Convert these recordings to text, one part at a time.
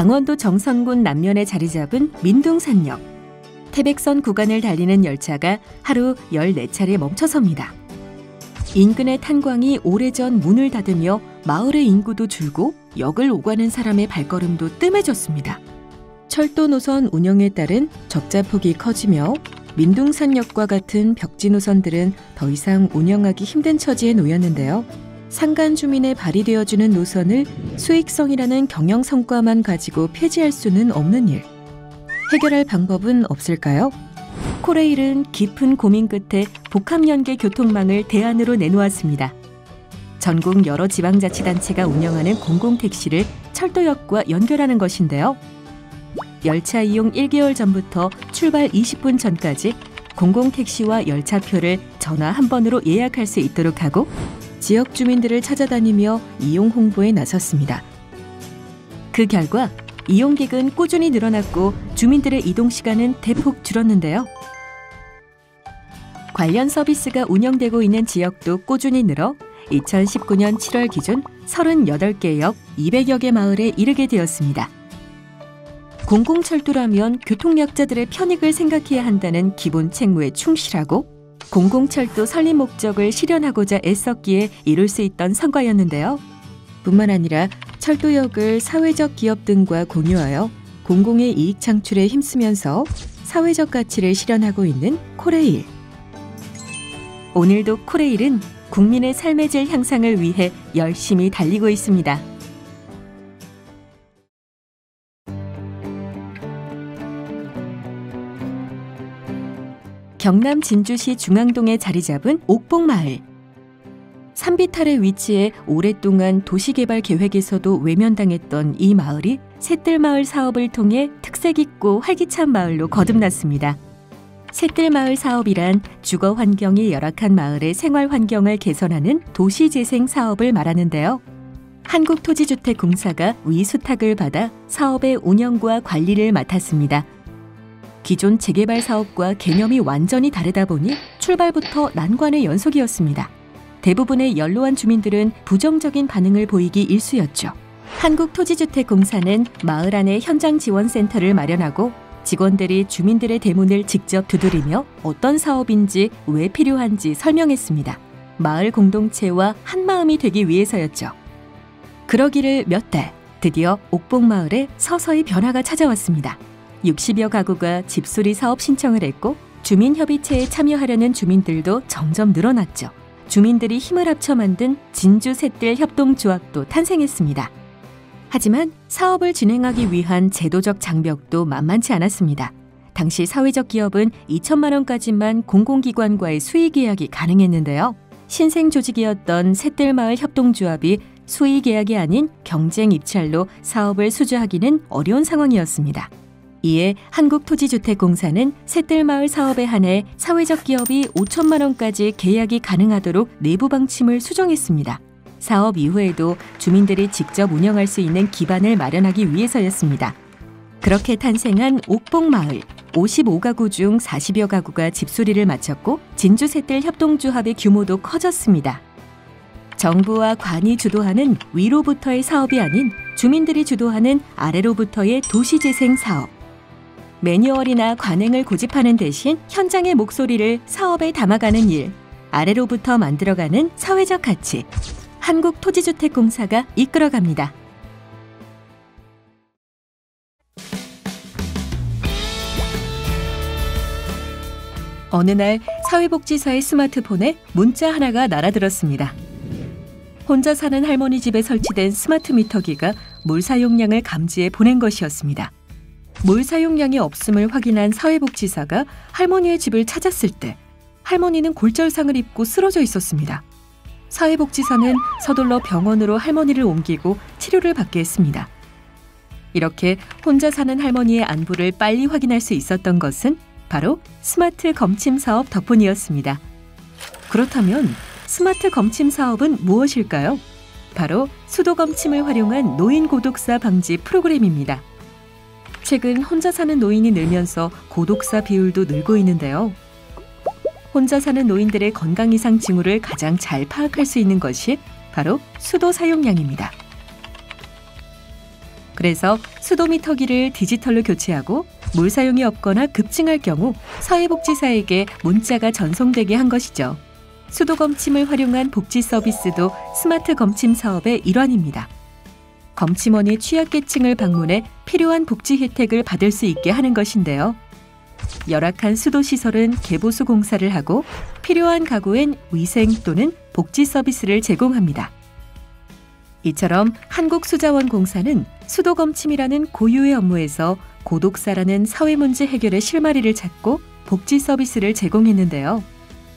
강원도 정선군 남면에 자리 잡은 민둥산역. 태백선 구간을 달리는 열차가 하루 14차례 멈춰섭니다. 인근의 탄광이 오래전 문을 닫으며 마을의 인구도 줄고 역을 오가는 사람의 발걸음도 뜸해졌습니다. 철도 노선 운영에 따른 적자 폭이 커지며 민둥산역과 같은 벽지 노선들은 더 이상 운영하기 힘든 처지에 놓였는데요. 산간 주민에 발휘되어주는 노선을 수익성이라는 경영 성과만 가지고 폐지할 수는 없는 일. 해결할 방법은 없을까요? 코레일은 깊은 고민 끝에 복합연계 교통망을 대안으로 내놓았습니다. 전국 여러 지방자치단체가 운영하는 공공택시를 철도역과 연결하는 것인데요. 열차 이용 1개월 전부터 출발 20분 전까지 공공택시와 열차표를 전화 한 번으로 예약할 수 있도록 하고 지역 주민들을 찾아다니며 이용 홍보에 나섰습니다. 그 결과 이용객은 꾸준히 늘어났고 주민들의 이동 시간은 대폭 줄었는데요. 관련 서비스가 운영되고 있는 지역도 꾸준히 늘어 2019년 7월 기준 38개 역 200여 개 마을에 이르게 되었습니다. 공공철도라면 교통약자들의 편익을 생각해야 한다는 기본 책무에 충실하고 공공철도 설립 목적을 실현하고자 애썼기에 이룰 수 있던 성과였는데요. 뿐만 아니라 철도역을 사회적 기업 등과 공유하여 공공의 이익 창출에 힘쓰면서 사회적 가치를 실현하고 있는 코레일. 오늘도 코레일은 국민의 삶의 질 향상을 위해 열심히 달리고 있습니다. 경남 진주시 중앙동에 자리 잡은 옥봉마을. 산비탈에 위치해 오랫동안 도시개발 계획에서도 외면당했던 이 마을이 샛들마을 사업을 통해 특색 있고 활기찬 마을로 거듭났습니다. 샛들마을 사업이란 주거 환경이 열악한 마을의 생활 환경을 개선하는 도시재생 사업을 말하는데요. 한국토지주택공사가 위수탁을 받아 사업의 운영과 관리를 맡았습니다. 기존 재개발 사업과 개념이 완전히 다르다 보니 출발부터 난관의 연속이었습니다. 대부분의 연로한 주민들은 부정적인 반응을 보이기 일쑤였죠. 한국토지주택공사는 마을 안에 현장 지원센터를 마련하고 직원들이 주민들의 대문을 직접 두드리며 어떤 사업인지 왜 필요한지 설명했습니다. 마을 공동체와 한마음이 되기 위해서였죠. 그러기를 몇 달, 드디어 옥봉마을에 서서히 변화가 찾아왔습니다. 60여 가구가 집수리 사업 신청을 했고 주민협의체에 참여하려는 주민들도 점점 늘어났죠. 주민들이 힘을 합쳐 만든 진주샛들 협동조합도 탄생했습니다. 하지만 사업을 진행하기 위한 제도적 장벽도 만만치 않았습니다. 당시 사회적 기업은 2천만 원까지만 공공기관과의 수의계약이 가능했는데요. 신생 조직이었던 샛들마을 협동조합이 수의계약이 아닌 경쟁 입찰로 사업을 수주하기는 어려운 상황이었습니다. 이에 한국토지주택공사는 샛들마을 사업에 한해 사회적 기업이 5천만 원까지 계약이 가능하도록 내부 방침을 수정했습니다. 사업 이후에도 주민들이 직접 운영할 수 있는 기반을 마련하기 위해서였습니다. 그렇게 탄생한 옥봉마을, 55가구 중 40여 가구가 집수리를 마쳤고 진주샛들 협동조합의 규모도 커졌습니다. 정부와 관이 주도하는 위로부터의 사업이 아닌 주민들이 주도하는 아래로부터의 도시재생 사업. 매뉴얼이나 관행을 고집하는 대신 현장의 목소리를 사업에 담아가는 일, 아래로부터 만들어가는 사회적 가치. 한국토지주택공사가 이끌어갑니다. 어느 날 사회복지사의 스마트폰에 문자 하나가 날아들었습니다. 혼자 사는 할머니 집에 설치된 스마트 미터기가 물 사용량을 감지해 보낸 것이었습니다. 물 사용량이 없음을 확인한 사회복지사가 할머니의 집을 찾았을 때 할머니는 골절상을 입고 쓰러져 있었습니다. 사회복지사는 서둘러 병원으로 할머니를 옮기고 치료를 받게 했습니다. 이렇게 혼자 사는 할머니의 안부를 빨리 확인할 수 있었던 것은 바로 스마트 검침 사업 덕분이었습니다. 그렇다면 스마트 검침 사업은 무엇일까요? 바로 수도 검침을 활용한 노인 고독사 방지 프로그램입니다. 최근 혼자 사는 노인이 늘면서 고독사 비율도 늘고 있는데요. 혼자 사는 노인들의 건강 이상 징후를 가장 잘 파악할 수 있는 것이 바로 수도 사용량입니다. 그래서 수도미터기를 디지털로 교체하고 물 사용이 없거나 급증할 경우 사회복지사에게 문자가 전송되게 한 것이죠. 수도 검침을 활용한 복지 서비스도 스마트 검침 사업의 일환입니다. 검침원이 취약계층을 방문해 필요한 복지 혜택을 받을 수 있게 하는 것인데요. 열악한 수도시설은 개보수 공사를 하고 필요한 가구엔 위생 또는 복지 서비스를 제공합니다. 이처럼 한국수자원공사는 수도검침이라는 고유의 업무에서 고독사라는 사회문제 해결의 실마리를 찾고 복지 서비스를 제공했는데요.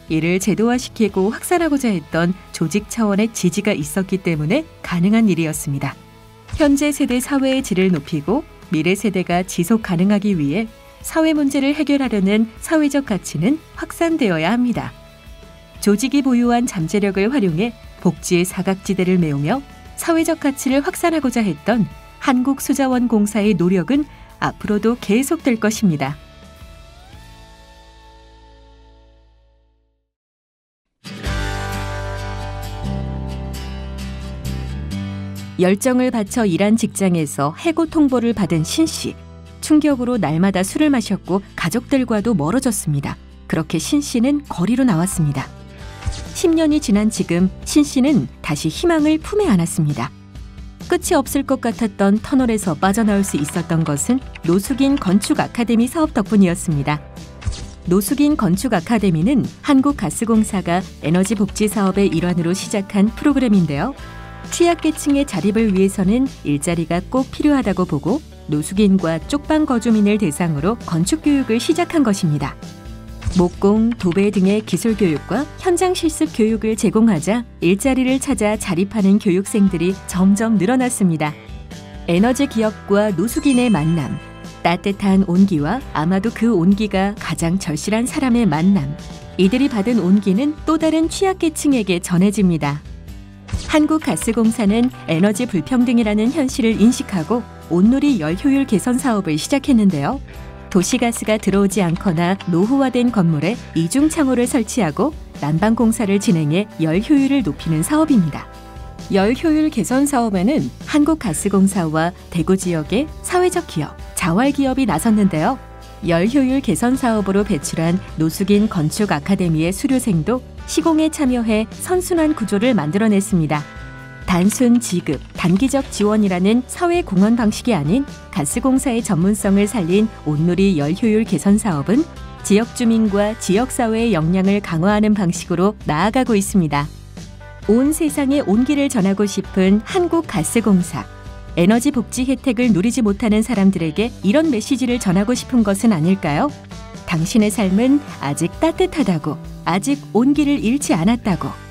이를 제도화시키고 확산하고자 했던 조직 차원의 지지가 있었기 때문에 가능한 일이었습니다. 현재 세대 사회의 질을 높이고 미래 세대가 지속 가능하기 위해 사회 문제를 해결하려는 사회적 가치는 확산되어야 합니다. 조직이 보유한 잠재력을 활용해 복지의 사각지대를 메우며 사회적 가치를 확산하고자 했던 한국수자원공사의 노력은 앞으로도 계속될 것입니다. 열정을 바쳐 일한 직장에서 해고 통보를 받은 신 씨. 충격으로 날마다 술을 마셨고 가족들과도 멀어졌습니다. 그렇게 신 씨는 거리로 나왔습니다. 10년이 지난 지금 신 씨는 다시 희망을 품에 안았습니다. 끝이 없을 것 같았던 터널에서 빠져나올 수 있었던 것은 노숙인 건축 아카데미 사업 덕분이었습니다. 노숙인 건축 아카데미는 한국가스공사가 에너지 복지 사업의 일환으로 시작한 프로그램인데요. 취약계층의 자립을 위해서는 일자리가 꼭 필요하다고 보고 노숙인과 쪽방 거주민을 대상으로 건축교육을 시작한 것입니다. 목공, 도배 등의 기술교육과 현장 실습 교육을 제공하자 일자리를 찾아 자립하는 교육생들이 점점 늘어났습니다. 에너지 기업과 노숙인의 만남, 따뜻한 온기와 아마도 그 온기가 가장 절실한 사람의 만남, 이들이 받은 온기는 또 다른 취약계층에게 전해집니다. 한국가스공사는 에너지 불평등이라는 현실을 인식하고 온누리 열 효율 개선 사업을 시작했는데요. 도시가스가 들어오지 않거나 노후화된 건물에 이중 창호를 설치하고 난방 공사를 진행해 열 효율을 높이는 사업입니다. 열 효율 개선 사업에는 한국가스공사와 대구 지역의 사회적 기업, 자활기업이 나섰는데요. 열 효율 개선 사업으로 배출한 노숙인 건축 아카데미의 수료생도 시공에 참여해 선순환 구조를 만들어냈습니다. 단순 지급, 단기적 지원이라는 사회 공헌 방식이 아닌 가스공사의 전문성을 살린 온누리 열 효율 개선 사업은 지역 주민과 지역사회의 역량을 강화하는 방식으로 나아가고 있습니다. 온 세상에 온기를 전하고 싶은 한국가스공사. 에너지 복지 혜택을 누리지 못하는 사람들에게 이런 메시지를 전하고 싶은 것은 아닐까요? 당신의 삶은 아직 따뜻하다고, 아직 온기를 잃지 않았다고.